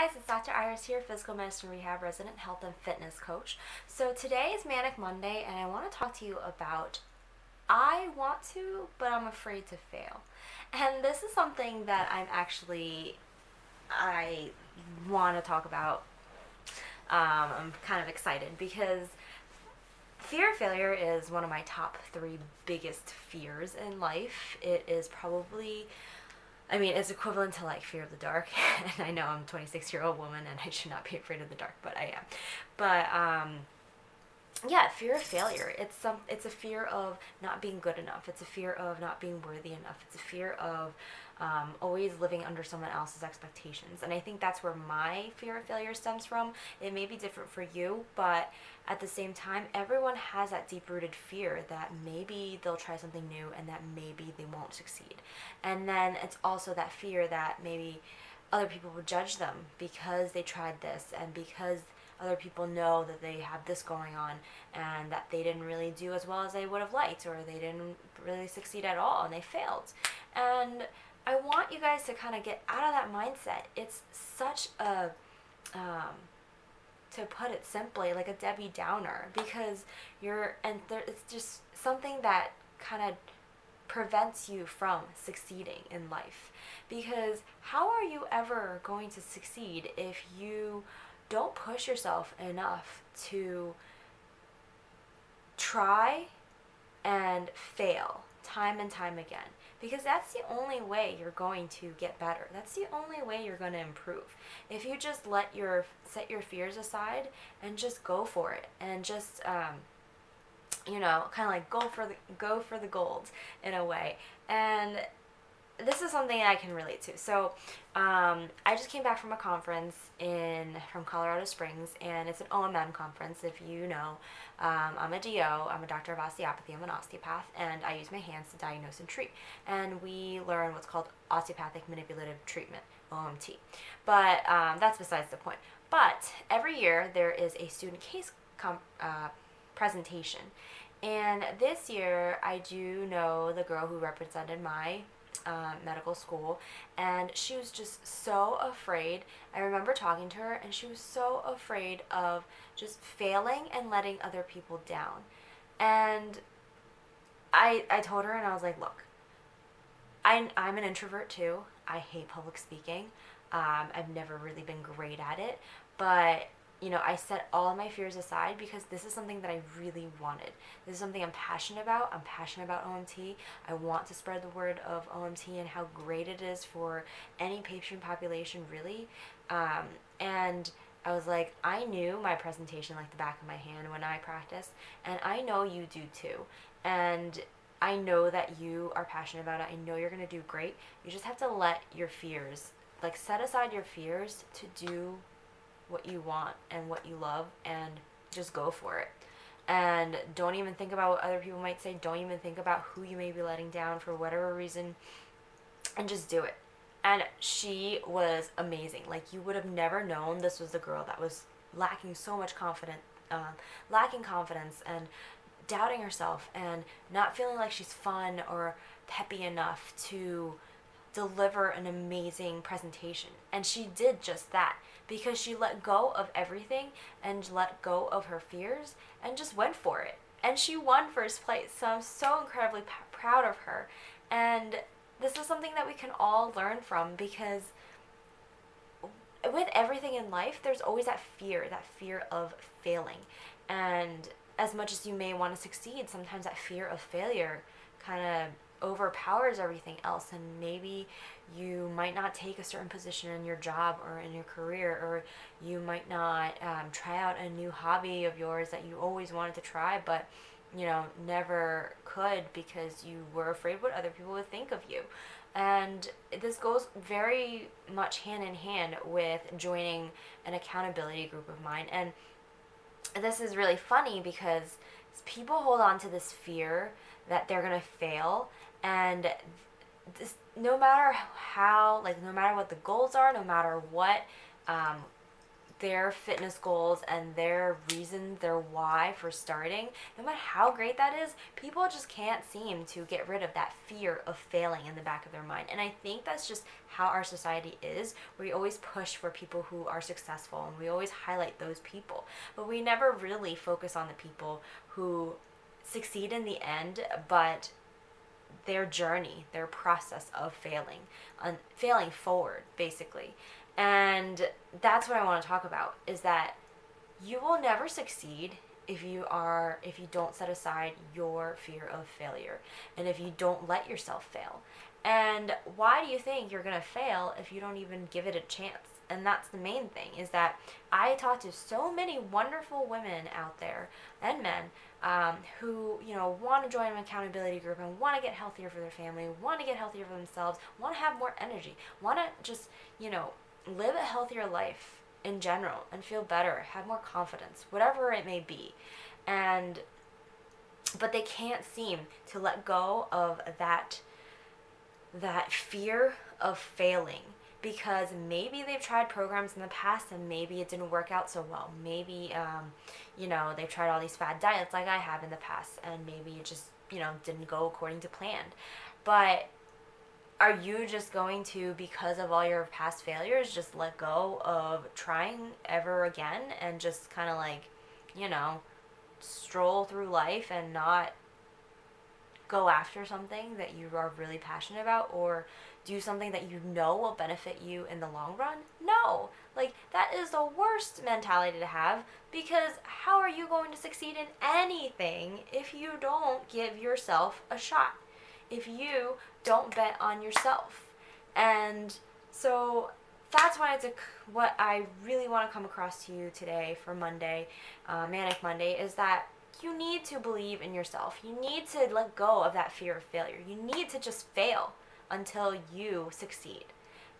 guys, it's Dr. Iris here, physical medicine rehab resident, health and fitness coach. So today is Manic Monday and I want to talk to you about I want to, but I'm afraid to fail. And this is something that I want to talk about. I'm kind of excited because fear of failure is one of my top three biggest fears in life. It is probably, it's equivalent to like fear of the dark. And I know I'm a 26-year-old woman and I should not be afraid of the dark, but I am. But fear of failure. It's a fear of not being good enough. It's a fear of not being worthy enough. It's a fear of always living under someone else's expectations. And I think that's where my fear of failure stems from. It may be different for you, but at the same time, everyone has that deep-rooted fear that maybe they'll try something new and that maybe they won't succeed. And then it's also that fear that maybe other people will judge them because they tried this and because other people know that they have this going on and that they didn't really do as well as they would have liked, or they didn't really succeed at all and they failed. And I want you guys to kind of get out of that mindset. It's such a, to put it simply, like a Debbie Downer, because it's just something that kind of prevents you from succeeding in life. Because how are you ever going to succeed if you don't push yourself enough to try and fail time and time again? Because that's the only way you're going to get better. That's the only way you're going to improve. If you just set your fears aside and just go for it and just kind of like go for the gold in a way. And this is something I can relate to. So I just came back from a conference from Colorado Springs, and it's an OMM conference. If you know, I'm a DO, I'm a doctor of osteopathy, I'm an osteopath, and I use my hands to diagnose and treat. And we learn what's called osteopathic manipulative treatment, OMT. But that's besides the point. But every year there is a student case presentation. And this year I do know the girl who represented my medical school, and she was just so afraid. I remember talking to her, and she was so afraid of just failing and letting other people down. And I told her, and I was like, look, I'm an introvert too. I hate public speaking. I've never really been great at it, but I set all of my fears aside because this is something that I really wanted. This is something I'm passionate about. I'm passionate about OMT. I want to spread the word of OMT and how great it is for any patient population, really. And I was like, I knew my presentation like the back of my hand when I practiced, and I know you do too. And I know that you are passionate about it. I know you're going to do great. You just have to let your fears, set aside your fears to do what you want and what you love, and just go for it. And don't even think about what other people might say. Don't even think about who you may be letting down for whatever reason, and just do it. And she was amazing. Like, you would have never known this was the girl that was lacking confidence and doubting herself and not feeling like she's fun or peppy enough to deliver an amazing presentation. And she did just that because she let go of everything and let go of her fears and just went for it. And she won first place. So I'm so incredibly proud of her. And this is something that we can all learn from, because with everything in life, there's always that fear of failing. And as much as you may want to succeed, sometimes that fear of failure kind of overpowers everything else, and maybe you might not take a certain position in your job or in your career, or you might not try out a new hobby of yours that you always wanted to try but never could because you were afraid what other people would think of you. And this goes very much hand in hand with joining an accountability group of mine. And this is really funny because people hold on to this fear that they're going to fail, and this, no matter what the goals are, no matter what their fitness goals and their reason, their why for starting, no matter how great that is, people just can't seem to get rid of that fear of failing in the back of their mind. And I think that's just how our society is. We always push for people who are successful, and we always highlight those people, but we never really focus on the people who succeed in the end, but their journey, their process of failing, failing forward, basically. And that's what I want to talk about, is that you will never succeed if you don't set aside your fear of failure, and if you don't let yourself fail. And why do you think you're going to fail if you don't even give it a chance? And that's the main thing, is that I talk to so many wonderful women out there, and men, who, want to join an accountability group and want to get healthier for their family, want to get healthier for themselves, want to have more energy, want to just, live a healthier life in general and feel better, have more confidence, whatever it may be. But they can't seem to let go of that fear of failing, because maybe they've tried programs in the past and maybe it didn't work out so well. Maybe, they've tried all these fad diets like I have in the past, and maybe it just, didn't go according to plan. But are you just going to, because of all your past failures, just let go of trying ever again and just kind of like, stroll through life and not go after something that you are really passionate about, or do something that you know will benefit you in the long run? No. Like, that is the worst mentality to have, because how are you going to succeed in anything if you don't give yourself a shot? If you don't bet on yourself? And so that's why what I really want to come across to you today for Monday, Manic Monday, is that you need to believe in yourself. You need to let go of that fear of failure. You need to just fail until you succeed.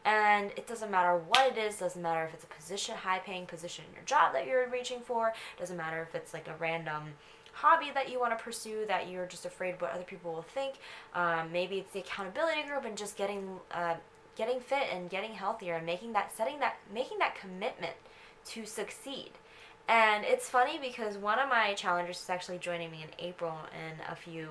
And it doesn't matter what it is. Doesn't matter if it's a high-paying position in your job that you're reaching for. Doesn't matter if it's like a random hobby that you want to pursue that you're just afraid what other people will think. Maybe it's the accountability group and just getting fit and getting healthier and making that commitment to succeed. And it's funny because one of my challengers is actually joining me in April in a few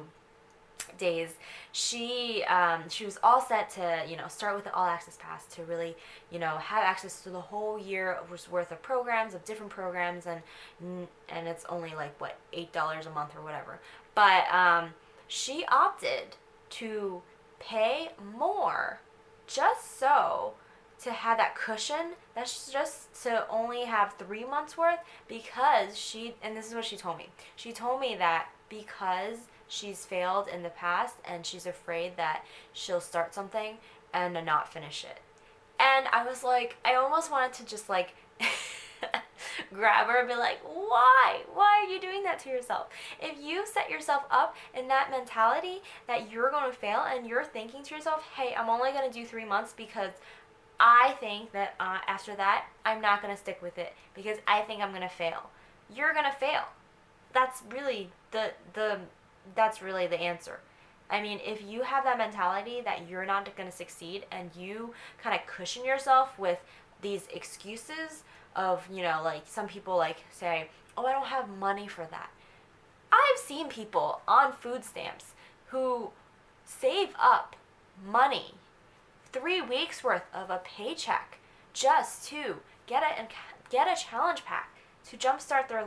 days. She was all set to start with the all access pass to really have access to the whole year worth of programs, of different programs, and it's only like what, $8 a month or whatever. But she opted to pay more just so to have that cushion. That's just to only have 3 months worth, because and this is what she told me. She told me that because she's failed in the past and she's afraid that she'll start something and not finish it. And I was like, I almost wanted to just like grab her and be like, why are you doing that to yourself? If you set yourself up in that mentality that you're going to fail, and you're thinking to yourself, hey, I'm only going to do 3 months because I think that after that I'm not going to stick with it because I think I'm going to fail, you're going to fail. That's really that's really the answer. I mean, if you have that mentality that you're not going to succeed, and you kind of cushion yourself with these excuses of, like some people like say, oh, I don't have money for that. I've seen people on food stamps who save up money, 3 weeks worth of a paycheck, just to get a challenge pack to jumpstart their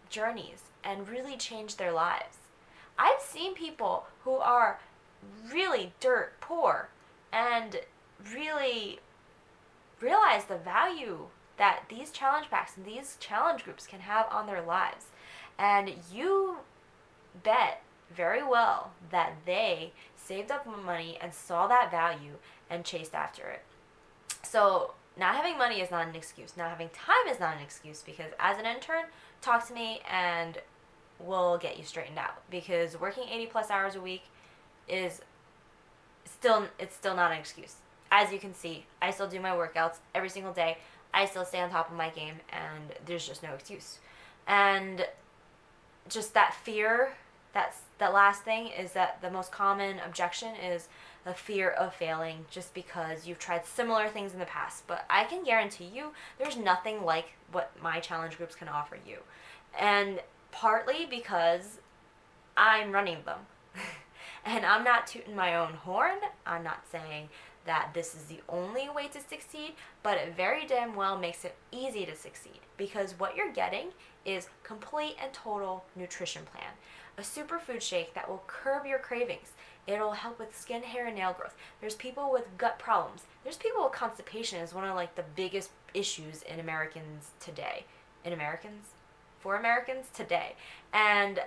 journeys and really change their lives. I've seen people who are really dirt poor and really realize the value that these challenge packs and these challenge groups can have on their lives. And you bet very well that they saved up money and saw that value and chased after it. So not having money is not an excuse. Not having time is not an excuse, because as an intern, talk to me and we'll get you straightened out, because working 80 plus hours a week is still not an excuse. As you can see, I still do my workouts every single day. I still stay on top of my game, and there's just no excuse. And just that fear the last thing is that the most common objection is the fear of failing just because you've tried similar things in the past. But I can guarantee you there's nothing like what my challenge groups can offer you. And partly because I'm running them. And I'm not tooting my own horn. I'm not saying that this is the only way to succeed, but it very damn well makes it easy to succeed because what you're getting is complete and total nutrition plan. A superfood shake that will curb your cravings. It'll help with skin, hair, and nail growth. There's people with gut problems. There's people with constipation is one of like the biggest issues in Americans today. In Americans? For Americans today. And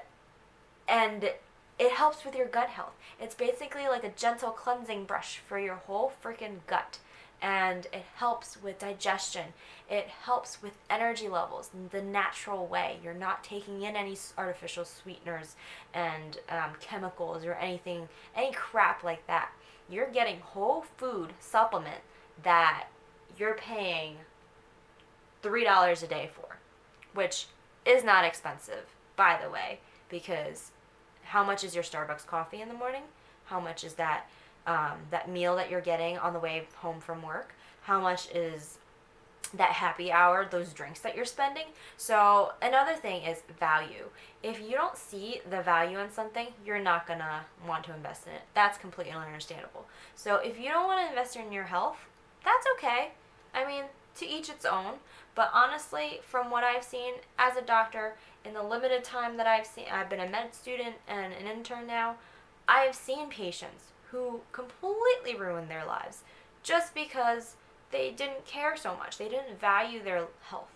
it helps with your gut health. It's basically like a gentle cleansing brush for your whole freaking gut. And it helps with digestion. It helps with energy levels the natural way. You're not taking in any artificial sweeteners and chemicals or anything, any crap like that. You're getting whole food supplement that you're paying $3 a day for, which is not expensive, by the way, because how much is your Starbucks coffee in the morning? How much is that that meal that you're getting on the way home from work? How much is that happy hour, those drinks that you're spending? So another thing is value. If you don't see the value in something, you're not going to want to invest in it. That's completely understandable. So if you don't want to invest in your health, that's okay. I mean, to each its own. But honestly, from what I've seen as a doctor, in the limited time that I've been a med student and an intern now, I have seen patients who completely ruined their lives just because they didn't care so much. They didn't value their health.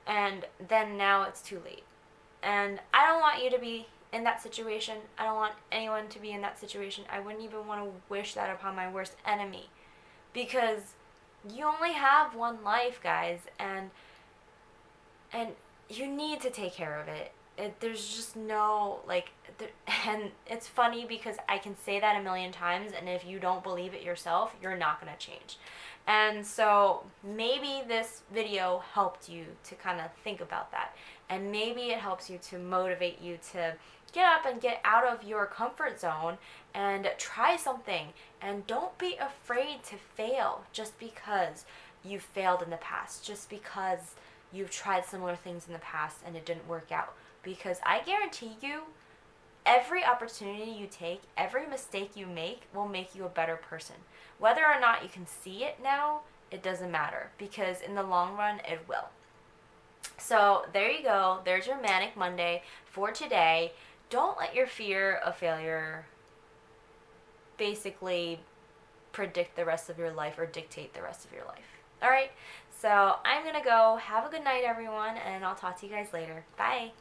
And then now it's too late. And I don't want you to be in that situation. I don't want anyone to be in that situation. I wouldn't even want to wish that upon my worst enemy. Because you only have one life, guys, and you need to take care of it. There's just no, and it's funny because I can say that a million times, and if you don't believe it yourself, you're not going to change. And so maybe this video helped you to kind of think about that, and maybe it helps you to motivate you to get up and get out of your comfort zone and try something, and don't be afraid to fail just because you failed in the past, just because you've tried similar things in the past and it didn't work out. Because I guarantee you, every opportunity you take, every mistake you make will make you a better person. Whether or not you can see it now, it doesn't matter, because in the long run, it will. So there you go. There's your Manic Monday for today. Don't let your fear of failure basically predict the rest of your life or dictate the rest of your life. All right, so I'm going to go. Have a good night, everyone, and I'll talk to you guys later. Bye.